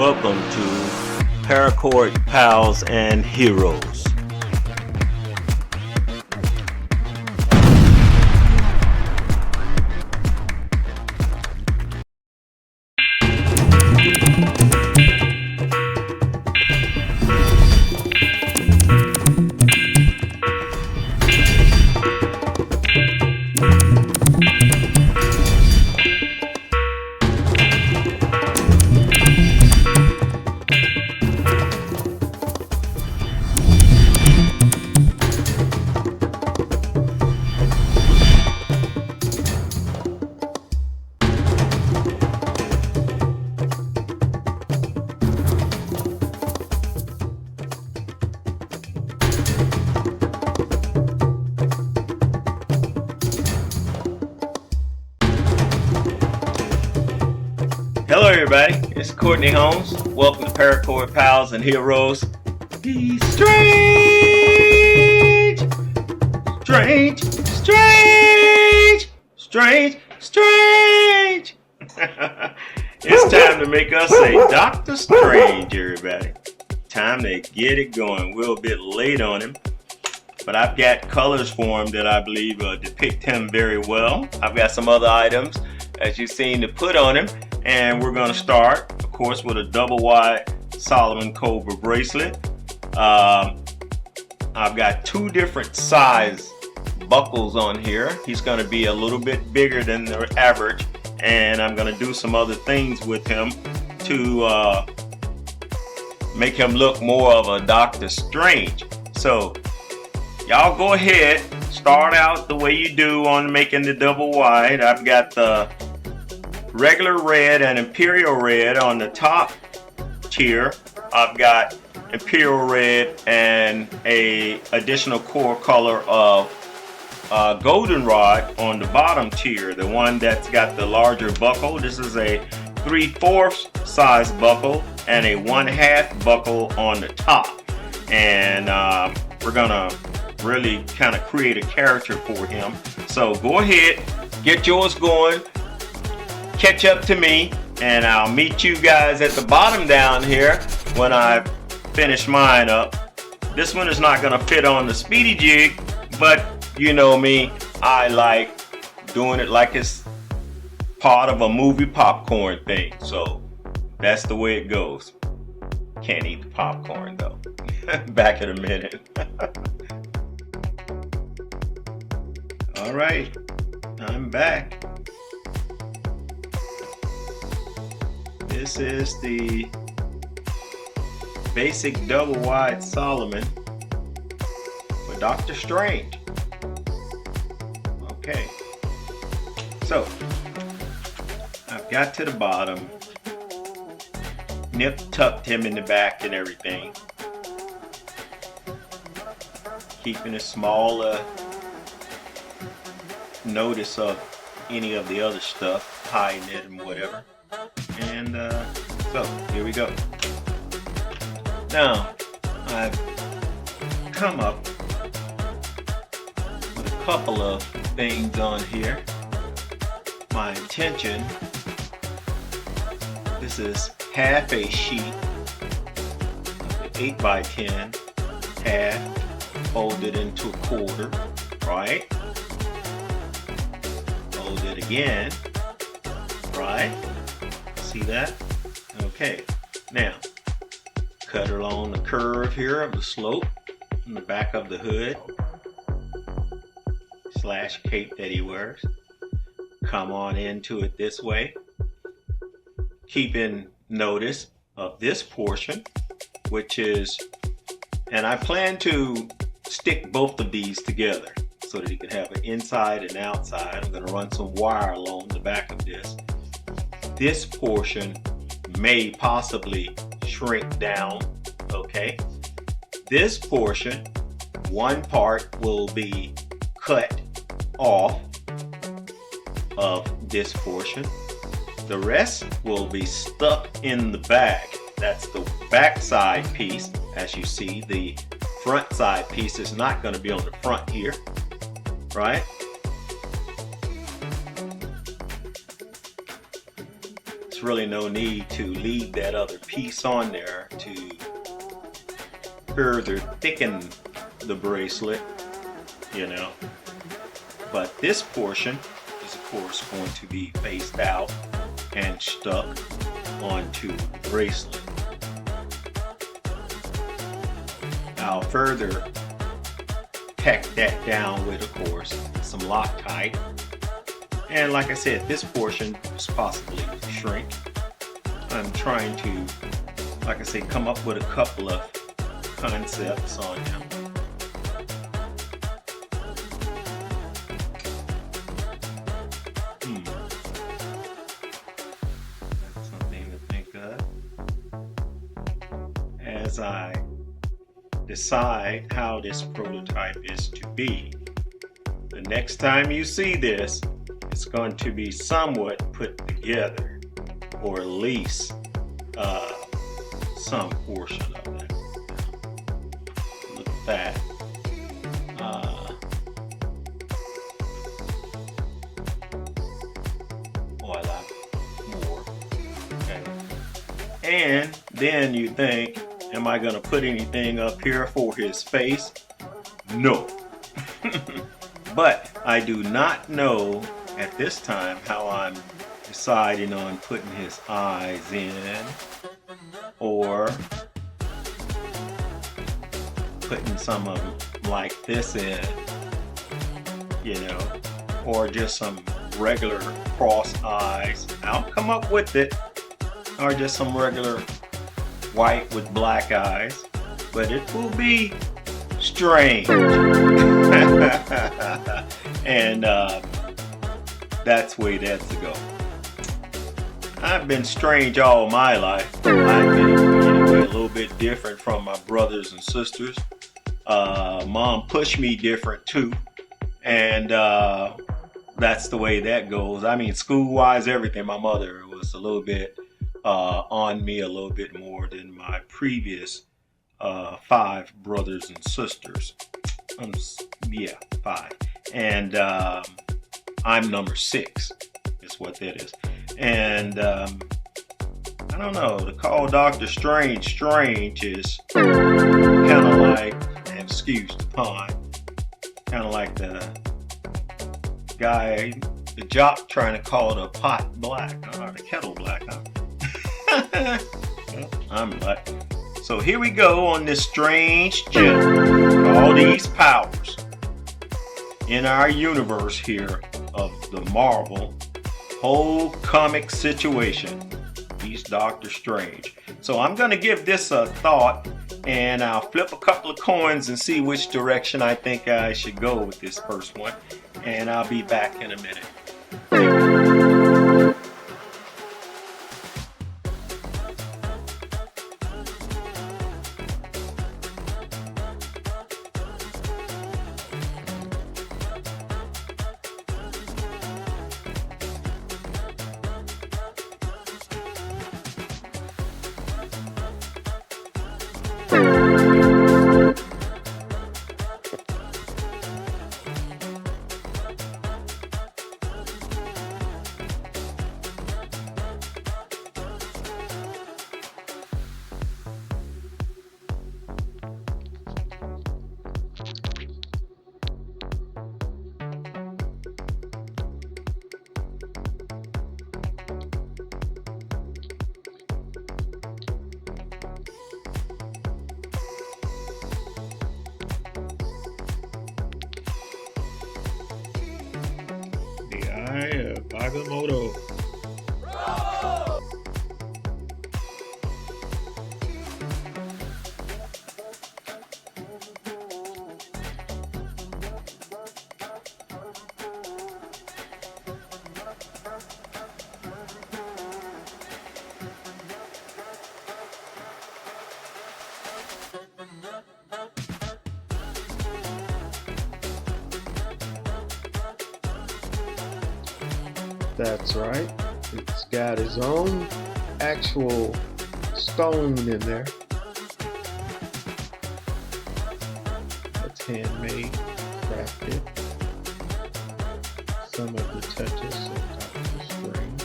Welcome to Paracord Pals and Heroes. Hello everybody, it's Courtney Holmes. Welcome to Paracord Pals and Heroes. Be strange, strange, strange, strange, strange. It's time to make us a Doctor Strange, everybody. Time to get it going. We're a bit late on him, but I've got colors for him that I believe depict him very well. I've got some other items, as you've seen, to put on him. And we're going to start, of course, with a double wide Solomon Cobra bracelet. I've got two different size buckles on here. He's going to be a little bit bigger than the average, and I'm going to do some other things with him to make him look more of a Doctor Strange. So y'all go ahead, start out the way you do on making the double wide. I've got the regular red and Imperial Red on the top tier. I've got Imperial Red and a additional core color of Goldenrod on the bottom tier, the one that's got the larger buckle. This is a 3/4 size buckle and a 1/2 buckle on the top, and we're gonna really kind of create a character for him. So go ahead, get yours going, catch up to me, and I'll meet you guys at the bottom down here when I finish mine up. This one is not going to fit on the speedy jig, but you know me, I like doing it like it's part of a movie popcorn thing, so that's the way it goes. Can't eat the popcorn though. Back in a minute. All right, I'm back. This is the basic double wide Solomon for Doctor Strange. Okay, so I've got to the bottom, nip tucked him in the back and everything, keeping a small notice of any of the other stuff, hiding it and whatever. And so here we go. Now I've come up with a couple of things on here. My intention, this is half a sheet of the 8x10, half folded into a quarter, right? Fold it again, right? See that? Okay, now cut along the curve here of the slope in the back of the hood slash cape that he wears. Come on into it this way, keeping notice of this portion, which is, and I plan to stick both of these together so that you can have an inside and outside. I'm going to run some wire along the back of this. This portion may possibly shrink down, okay? This portion, one part will be cut off of this portion. The rest will be stuck in the bag. That's the back side piece. As you see, the front side piece is not going to be on the front here, right? there's really no need to leave that other piece on there to further thicken the bracelet, you know. But this portion is of course going to be faced out and stuck onto the bracelet. I'll further tack that down with, of course, some Loctite. And like I said, this portion is possibly shrink. I'm trying to, like I say, come up with a couple of concepts on him. That's something to think of as I decide how this prototype is to be. The next time you see this, it's going to be somewhat put together, or at least some portion of that. Look at that. Oh, I like more. Okay. And then you think, am I going to put anything up here for his face? No. But I do not know at this time how I'm deciding on putting his eyes in, or putting some of them like this in, you know, or just some regular cross eyes. I'll come up with it, or just some regular white with black eyes, but it will be strange. And that's the way that's to go. I've been strange all my life. I've been anyway, a little bit different from my brothers and sisters. Mom pushed me different too, and that's the way that goes. I mean, school-wise, everything. My mother was a little bit on me a little bit more than my previous 5 brothers and sisters. Yeah, 5. And I'm number 6 is what that is. And I don't know, to call Dr. Strange is kind of like, excuse the pun, kind of like the guy, the jock trying to call the pot black, or the kettle black, huh? I'm like, so here we go on this strange gem. All these powers in our universe here of the Marvel whole comic situation. He's Doctor Strange. So I'm going to give this a thought, and I'll flip a couple of coins and see which direction I think I should go with this first one. And I'll be back in a minute. Agamotto. That's right. It's got his own actual stone in there. That's handmade, crafted. Some of the touches of Dr. Strange.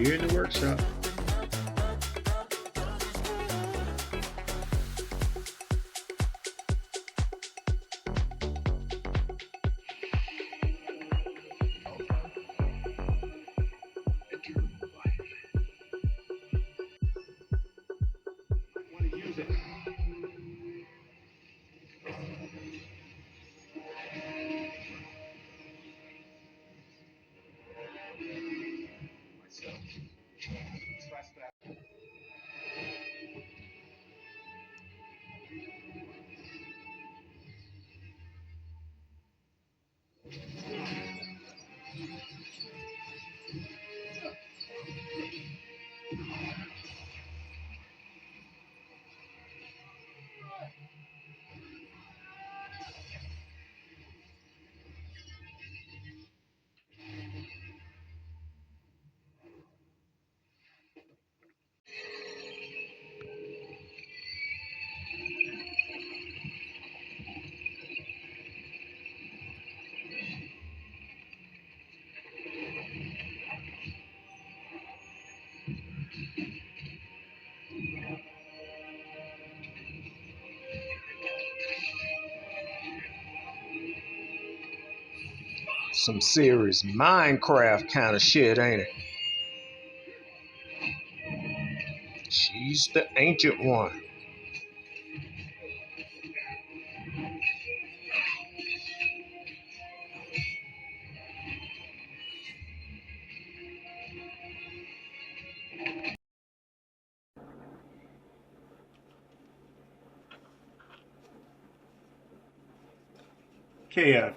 here in the workshop. Some serious Minecraft kind of shit, ain't it? She's the ancient one. Okay, I've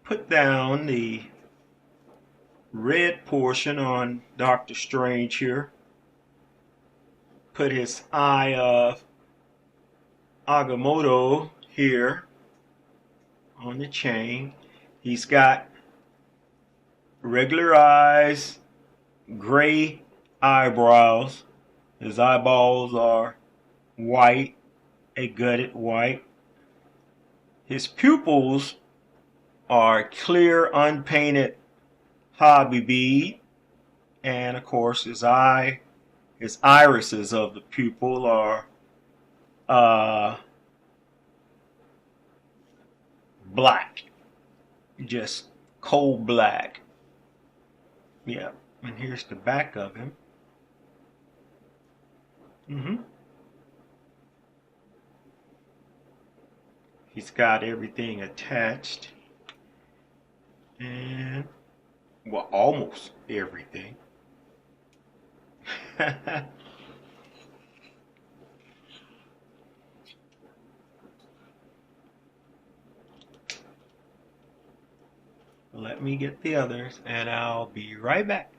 put down the red portion on Dr. Strange here. Put his eye of Agamotto here on the chain. He's got regular eyes, gray eyebrows. His eyeballs are white, a gutted white. His pupils are clear, unpainted hobby bead, and of course his irises of the pupil are black, just coal black. Yeah, and here's the back of him. He's got everything attached, and well, almost everything. Let me get the others and I'll be right back.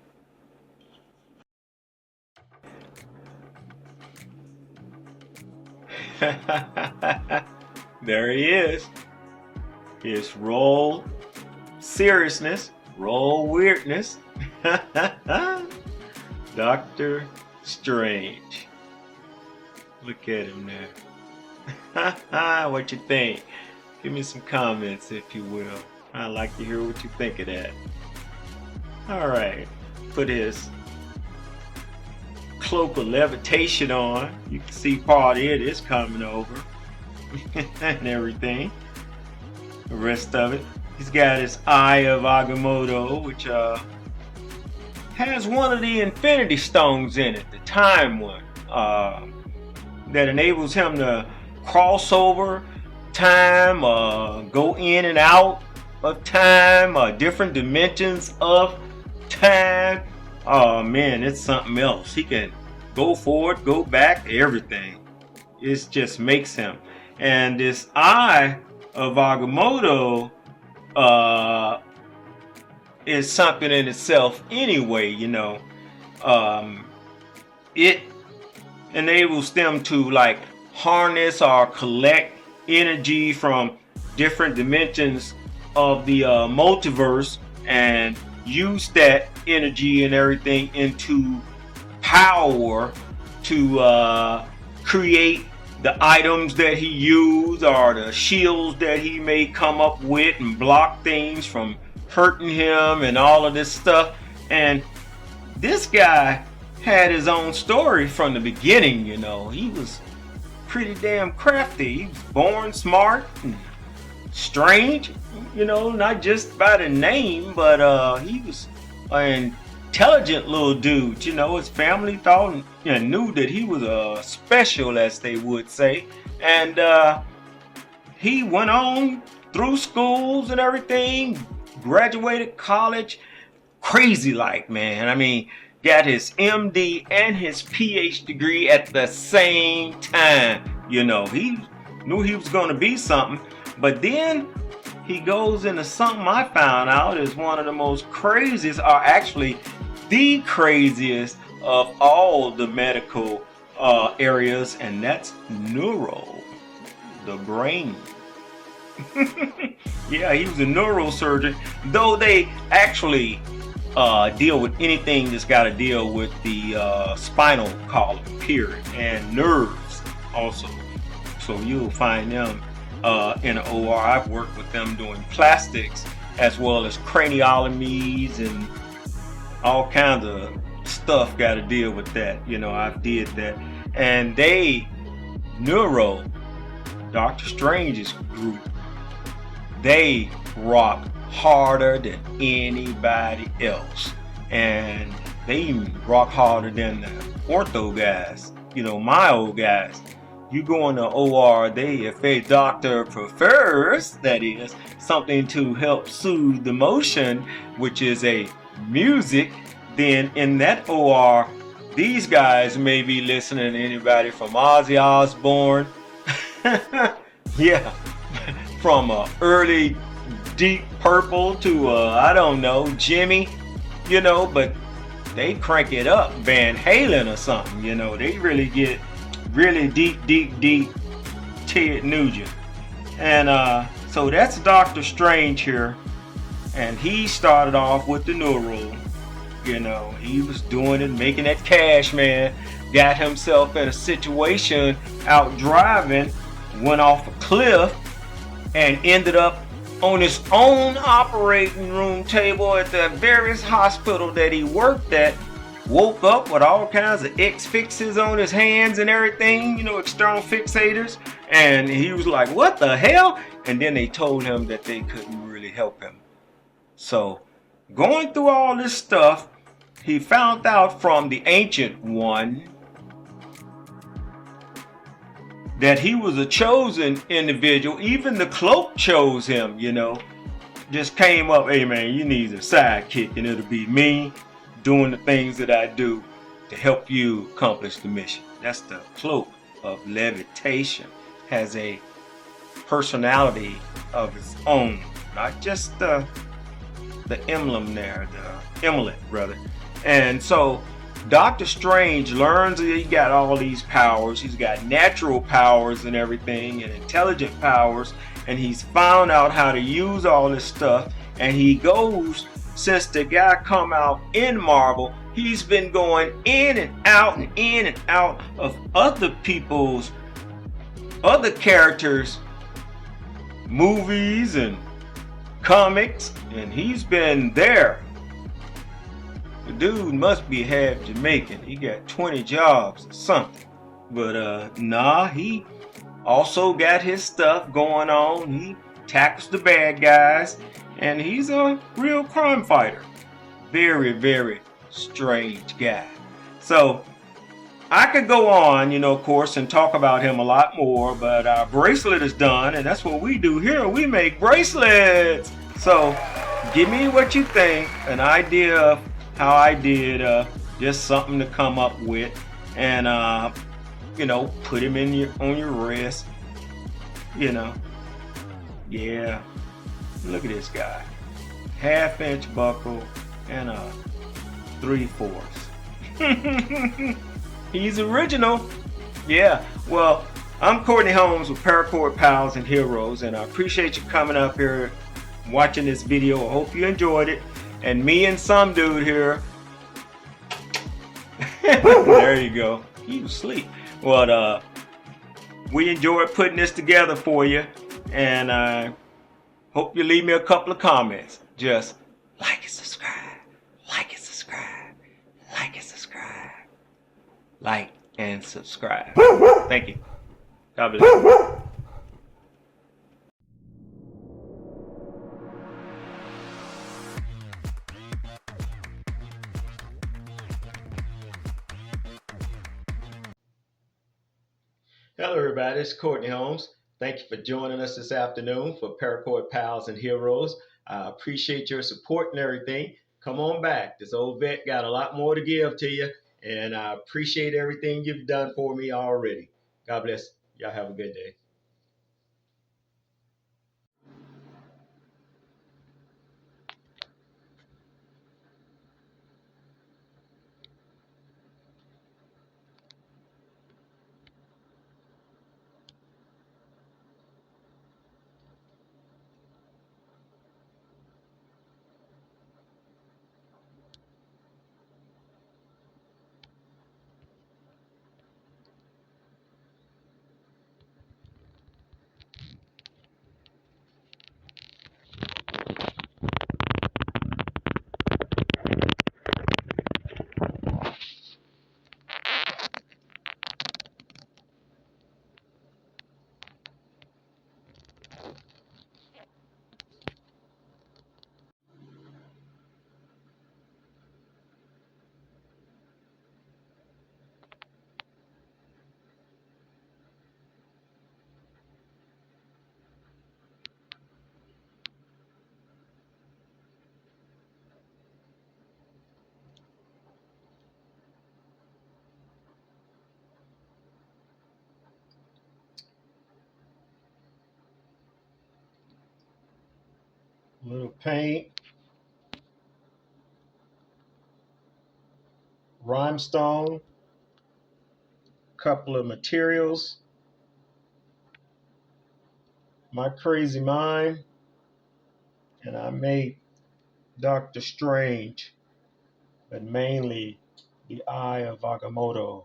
There he is. His roll seriousness, roll weirdness. Dr. Strange. Look at him there. What you think? Give me some comments if you will. I'd like to hear what you think of that. Alright, put his cloak of levitation on. You can see part of it is coming over. And everything. The rest of it. He's got his Eye of Agamotto, which has one of the Infinity Stones in it, the Time one, that enables him to cross over time, go in and out of time, different dimensions of time. Oh man, it's something else. He can go forward, go back, everything. It just makes him. And this Eye of Agamotto is something in itself anyway, you know. It enables them to like harness or collect energy from different dimensions of the multiverse and use that energy and everything into power to create the items that he used or the shields that he may come up with and block things from hurting him and all of this stuff. And this guy had his own story from the beginning, you know. He was pretty damn crafty. He was born smart and strange, you know, not just by the name, but he was an intelligent little dude, you know. His family thought and knew that he was special, as they would say, and he went on through schools and everything, graduated college, crazy like, man. I mean, got his MD and his PhD degree at the same time. You know, he knew he was going to be something, but then he goes into something I found out is one of the most craziest, or actually the craziest of all the medical areas, and that's neuro, the brain. Yeah, he was a neurosurgeon, though they actually deal with anything that's got to deal with the spinal column, period, and nerves also. So you'll find them in an OR. I've worked with them doing plastics as well as craniotomies and all kinds of stuff got to deal with that. You know, I did that. And they, neuro, Dr. Strange's group, they rock harder than anybody else, and they even rock harder than the ortho guys, you know, my old guys. You go in the OR, if a doctor prefers, that is, something to help soothe the motion, which is a music, then in that OR, these guys may be listening to anybody from Ozzy Osbourne, yeah, from early Deep Purple to I don't know, Jimmy, you know, but they crank it up, Van Halen or something, you know. They really get really deep Ted Nugent. And so that's Dr. Strange here, and he started off with the neuro. You know, he was doing it, making that cash, man. Got himself in a situation out driving, went off a cliff, and ended up on his own operating room table at the various hospital that he worked at. Woke up with all kinds of X-fixes on his hands and everything, you know, external fixators. And he was like, what the hell? And then they told him that they couldn't really help him. So going through all this stuff, he found out from the Ancient One that he was a chosen individual. Even the cloak chose him, you know. Just came up, hey man, you need a sidekick, and it'll be me doing the things that I do to help you accomplish the mission. That's the cloak of levitation. Has a personality of its own, not just the emblem there, the emelet rather. And so Dr. Strange learns that he got all these powers. He's got natural powers and everything, and intelligent powers, and he's found out how to use all this stuff. And he goes, since the guy come out in Marvel, he's been going in and out and in and out of other people's, other characters' movies and comics, and he's been there. The dude must be half Jamaican. He got 20 jobs or something. But nah, he also got his stuff going on. He tackles the bad guys, and he's a real crime fighter. Very, very strange guy. So I could go on, you know, of course, and talk about him a lot more, but our bracelet is done, and that's what we do here. We make bracelets. So give me what you think, an idea of how I did, just something to come up with, and you know, put him in on your wrist, you know. Yeah, look at this guy, 1/2-inch buckle and a 3/4. He's original. Yeah, well, I'm Courtney Holmes with Paracord Pals and Heroes, and I appreciate you coming up here watching this video. I hope you enjoyed it. And me and some dude here, there you go, he was asleep. Well, we enjoyed putting this together for you, and I hope you leave me a couple of comments. Just like and subscribe, like and subscribe, like, and subscribe. Thank you. God bless you. Hello everybody, it's Courtney Holmes. Thank you for joining us this afternoon for Paracord Pals and Heroes. I appreciate your support and everything. Come on back. This old vet got a lot more to give to you, and I appreciate everything you've done for me already. God bless. Y'all have a good day. A little paint, rhinestone, couple of materials, my crazy mind, and I made Doctor Strange, but mainly the Eye of Agamotto.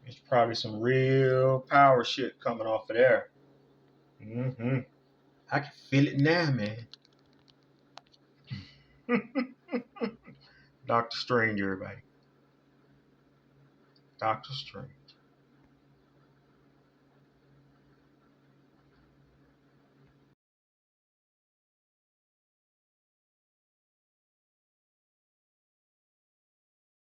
There's probably some real power shit coming off of there. I can feel it now, man. Doctor Strange, everybody. Doctor Strange.